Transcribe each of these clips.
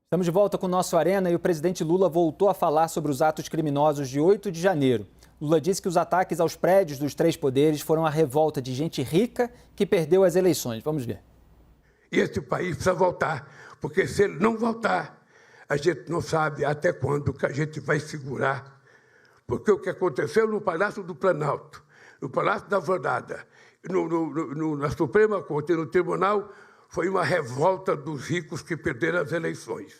Estamos de volta com o nosso Arena e o presidente Lula voltou a falar sobre os atos criminosos de 8 de janeiro. Lula disse que os ataques aos prédios dos três poderes foram a revolta de gente rica que perdeu as eleições. Vamos ver. E esse país precisa voltar, porque se ele não voltar, a gente não sabe até quando que a gente vai segurar. Porque o que aconteceu no Palácio do Planalto, no Palácio da Alvorada, na Suprema Corte e no Tribunal, foi uma revolta dos ricos que perderam as eleições.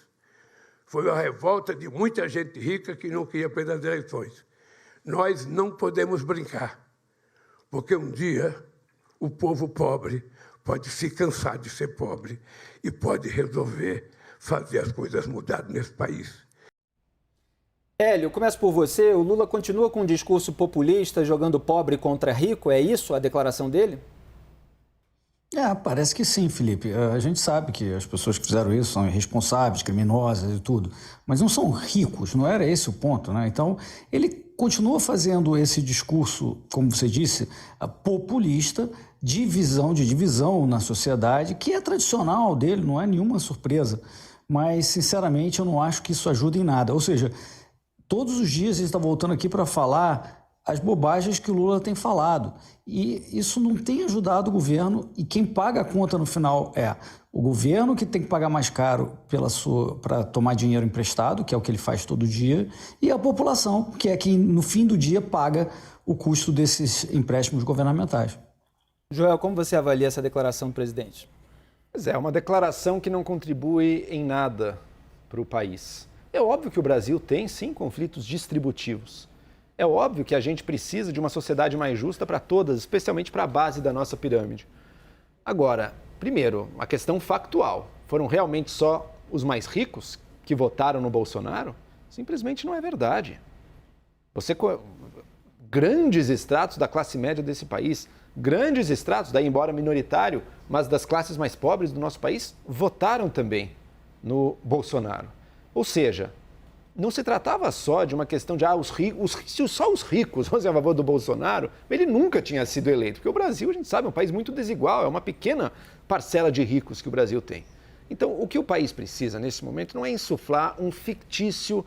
Foi uma revolta de muita gente rica que não queria perder as eleições. Nós não podemos brincar, porque um dia o povo pobre pode se cansar de ser pobre e pode resolver fazer as coisas mudarem nesse país. Hélio, começo por você. O Lula continua com um discurso populista, jogando pobre contra rico. É isso a declaração dele? Parece que sim, Felipe. A gente sabe que as pessoas que fizeram isso são irresponsáveis, criminosas e tudo, mas não são ricos, não era esse o ponto, né? Então, ele continua fazendo esse discurso, como você disse, populista, de divisão na sociedade, que é tradicional dele, não é nenhuma surpresa, mas, sinceramente, eu não acho que isso ajuda em nada. Ou seja, todos os dias ele está voltando aqui para falar as bobagens que o Lula tem falado. E isso não tem ajudado o governo, e quem paga a conta no final é o governo, que tem que pagar mais caro para tomar dinheiro emprestado, que é o que ele faz todo dia, e a população, que é quem no fim do dia paga o custo desses empréstimos governamentais. Joel, como você avalia essa declaração do presidente? Pois é, uma declaração que não contribui em nada para o país. É óbvio que o Brasil tem, sim, conflitos distributivos. É óbvio que a gente precisa de uma sociedade mais justa para todas, especialmente para a base da nossa pirâmide. Agora, primeiro, a questão factual. Foram realmente só os mais ricos que votaram no Bolsonaro? Simplesmente não é verdade. Grandes estratos da classe média desse país, grandes estratos, daí embora minoritário, mas das classes mais pobres do nosso país, votaram também no Bolsonaro. Ou seja, não se tratava só de uma questão de se só os ricos fossem a favor do Bolsonaro, ele nunca tinha sido eleito, porque o Brasil, a gente sabe, é um país muito desigual, é uma pequena parcela de ricos que o Brasil tem. Então, o que o país precisa nesse momento não é insuflar uma fictícia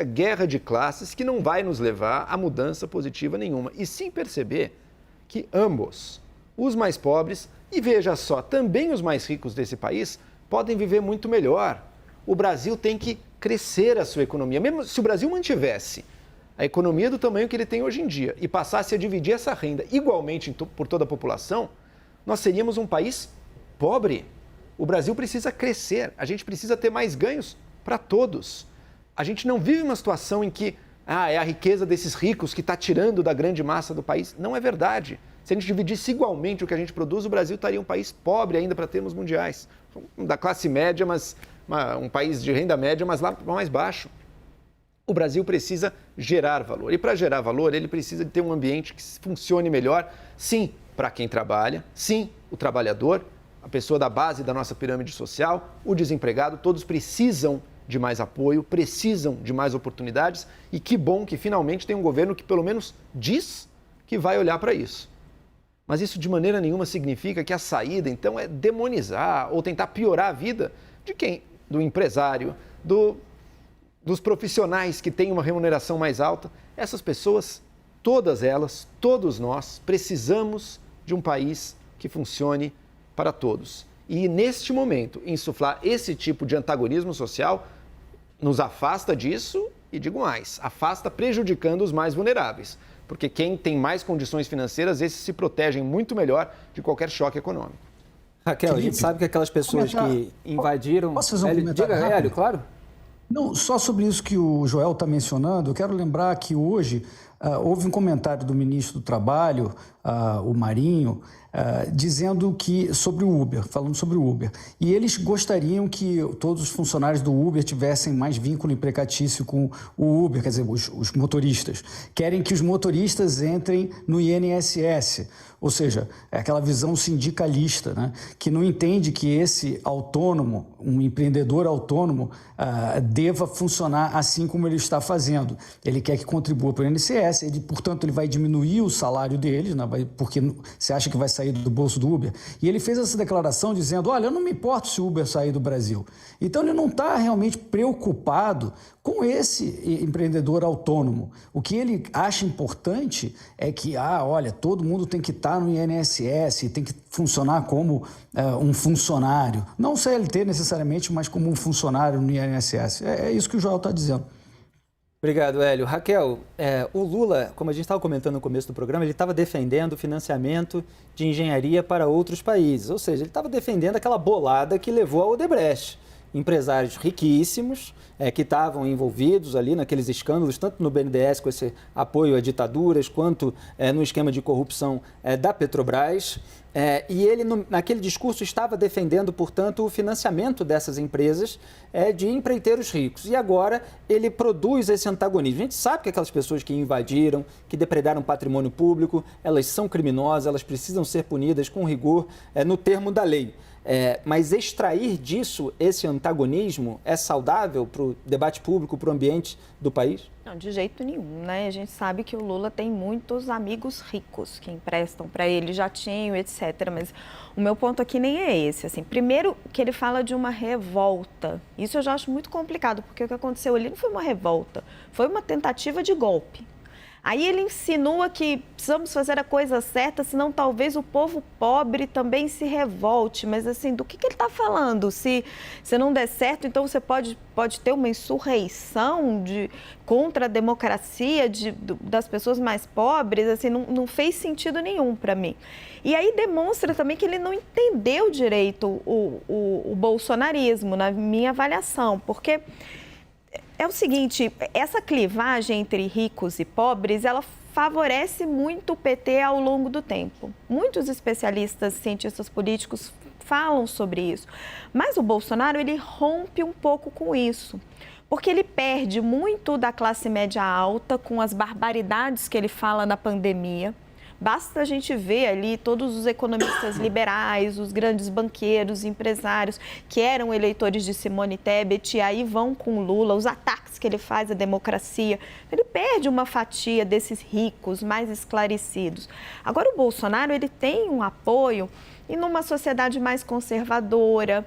guerra de classes que não vai nos levar a mudança positiva nenhuma, e sim perceber que ambos, os mais pobres e, veja só, também os mais ricos desse país, podem viver muito melhor. O Brasil tem que crescer a sua economia. Mesmo se o Brasil mantivesse a economia do tamanho que ele tem hoje em dia e passasse a dividir essa renda igualmente por toda a população, nós seríamos um país pobre. O Brasil precisa crescer, a gente precisa ter mais ganhos para todos. A gente não vive uma situação em que é a riqueza desses ricos que está tirando da grande massa do país. Não é verdade. Se a gente dividisse igualmente o que a gente produz, o Brasil estaria um país pobre ainda para termos mundiais. Da classe média, mas um país de renda média, mas lá mais baixo. O Brasil precisa gerar valor. E para gerar valor, ele precisa de ter um ambiente que funcione melhor, sim, para quem trabalha, sim, o trabalhador, a pessoa da base da nossa pirâmide social, o desempregado, todos precisam de mais apoio, precisam de mais oportunidades, e que bom que finalmente tem um governo que pelo menos diz que vai olhar para isso. Mas isso de maneira nenhuma significa que a saída, então, é demonizar ou tentar piorar a vida de quem? Do empresário, dos profissionais que têm uma remuneração mais alta. Essas pessoas, todas elas, todos nós, precisamos de um país que funcione para todos. E neste momento, insuflar esse tipo de antagonismo social nos afasta disso e, digo mais, afasta prejudicando os mais vulneráveis. Porque quem tem mais condições financeiras, esses se protegem muito melhor de qualquer choque econômico. Raquel, a gente sabe que aquelas pessoas que invadiram... Posso fazer um comentário rápido? Hélio, claro. Não, só sobre isso que o Joel está mencionando, eu quero lembrar que hoje houve um comentário do ministro do Trabalho, o Marinho, dizendo sobre o Uber, falando sobre o Uber. E eles gostariam que todos os funcionários do Uber tivessem mais vínculo empregatício com o Uber, quer dizer, os motoristas. Querem que os motoristas entrem no INSS. Ou seja, é aquela visão sindicalista, né? Que não entende que esse autônomo, um empreendedor autônomo, deva funcionar assim como ele está fazendo. Ele quer que contribua para o INSS INSS, portanto, ele vai diminuir o salário dele, né, porque você acha que vai sair do bolso do Uber. E ele fez essa declaração dizendo, olha, eu não me importo se o Uber sair do Brasil. Então, ele não está realmente preocupado com esse empreendedor autônomo. O que ele acha importante é que, olha, todo mundo tem que estar no INSS, tem que funcionar como um funcionário. Não CLT necessariamente, mas como um funcionário no INSS. É isso que o Joel está dizendo. Obrigado, Hélio. Raquel, o Lula, como a gente estava comentando no começo do programa, ele estava defendendo o financiamento de engenharia para outros países. Ou seja, ele estava defendendo aquela bolada que levou a Odebrecht. Empresários riquíssimos que estavam envolvidos ali naqueles escândalos, tanto no BNDES com esse apoio a ditaduras, quanto no esquema de corrupção da Petrobras. E ele, naquele discurso, estava defendendo, portanto, o financiamento dessas empresas de empreiteiros ricos. E agora ele produz esse antagonismo. A gente sabe que aquelas pessoas que invadiram, que depredaram patrimônio público, elas são criminosas, elas precisam ser punidas com rigor no termo da lei. Mas extrair disso esse antagonismo é saudável para o debate público, para o ambiente do país? Não, de jeito nenhum, né? A gente sabe que o Lula tem muitos amigos ricos que emprestam para ele jatinho, etc. Mas o meu ponto aqui nem é esse. Assim, primeiro que ele fala de uma revolta. Isso eu já acho muito complicado, porque o que aconteceu ali não foi uma revolta, foi uma tentativa de golpe. Aí ele insinua que precisamos fazer a coisa certa, senão talvez o povo pobre também se revolte. Mas assim, do que ele está falando? Se não der certo, então você pode ter uma insurreição contra a democracia das pessoas mais pobres? Assim, não fez sentido nenhum para mim. E aí demonstra também que ele não entendeu direito o bolsonarismo, na minha avaliação, porque... É o seguinte, essa clivagem entre ricos e pobres, ela favorece muito o PT ao longo do tempo. Muitos especialistas, cientistas políticos falam sobre isso. Mas o Bolsonaro, ele rompe um pouco com isso. Porque ele perde muito da classe média alta com as barbaridades que ele fala na pandemia. Basta a gente ver ali todos os economistas liberais, os grandes banqueiros, empresários que eram eleitores de Simone Tebet e aí vão com Lula, os ataques que ele faz à democracia. Ele perde uma fatia desses ricos mais esclarecidos. Agora o Bolsonaro, ele tem um apoio e numa sociedade mais conservadora,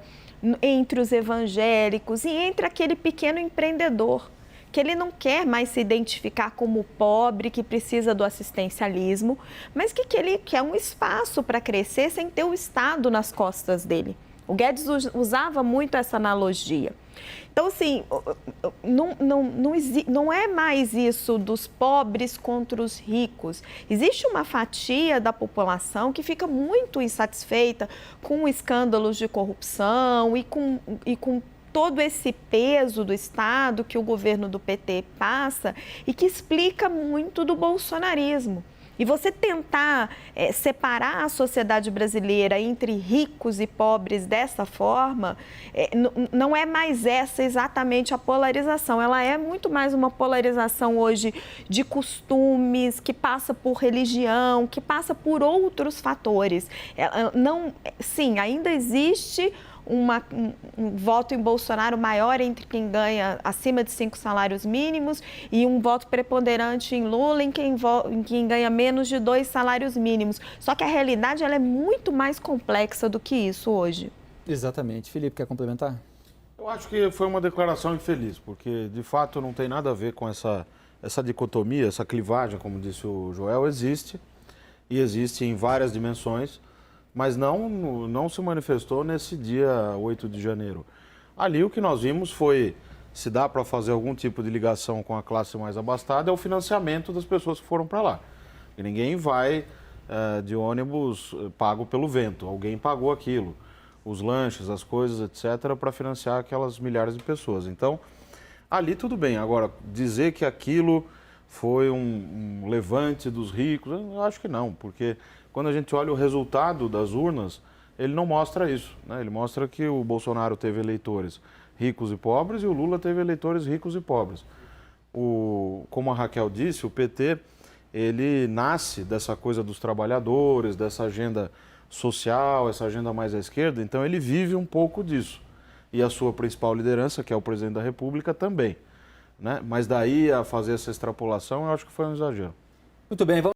entre os evangélicos e entre aquele pequeno empreendedor, que ele não quer mais se identificar como pobre, que precisa do assistencialismo, mas que ele quer um espaço para crescer sem ter o Estado nas costas dele. O Guedes usava muito essa analogia. Então, assim, não é mais isso dos pobres contra os ricos. Existe uma fatia da população que fica muito insatisfeita com escândalos de corrupção e com todo esse peso do Estado que o governo do PT passa e que explica muito do bolsonarismo. E você tentar separar a sociedade brasileira entre ricos e pobres dessa forma, não é mais essa exatamente a polarização. Ela é muito mais uma polarização hoje de costumes, que passa por religião, que passa por outros fatores. Sim, ainda existe um voto em Bolsonaro maior entre quem ganha acima de 5 salários mínimos e um voto preponderante em Lula em quem ganha menos de 2 salários mínimos. Só que a realidade ela é muito mais complexa do que isso hoje. Exatamente. Felipe, quer complementar? Eu acho que foi uma declaração infeliz, porque de fato não tem nada a ver com essa dicotomia, essa clivagem, como disse o Joel, existe e existe em várias dimensões. Mas não se manifestou nesse dia 8 de janeiro. Ali o que nós vimos foi, se dá para fazer algum tipo de ligação com a classe mais abastada, é o financiamento das pessoas que foram para lá. E ninguém vai de ônibus pago pelo vento, alguém pagou aquilo. Os lanches, as coisas, etc., para financiar aquelas milhares de pessoas. Então, ali tudo bem. Agora, dizer que aquilo foi um levante dos ricos, eu acho que não, porque... Quando a gente olha o resultado das urnas, ele não mostra isso, né? Ele mostra que o Bolsonaro teve eleitores ricos e pobres e o Lula teve eleitores ricos e pobres. Como a Raquel disse, o PT, ele nasce dessa coisa dos trabalhadores, dessa agenda social, essa agenda mais à esquerda, então ele vive um pouco disso. E a sua principal liderança, que é o presidente da República, também, né? Mas daí a fazer essa extrapolação, eu acho que foi um exagero. Muito bem, vamos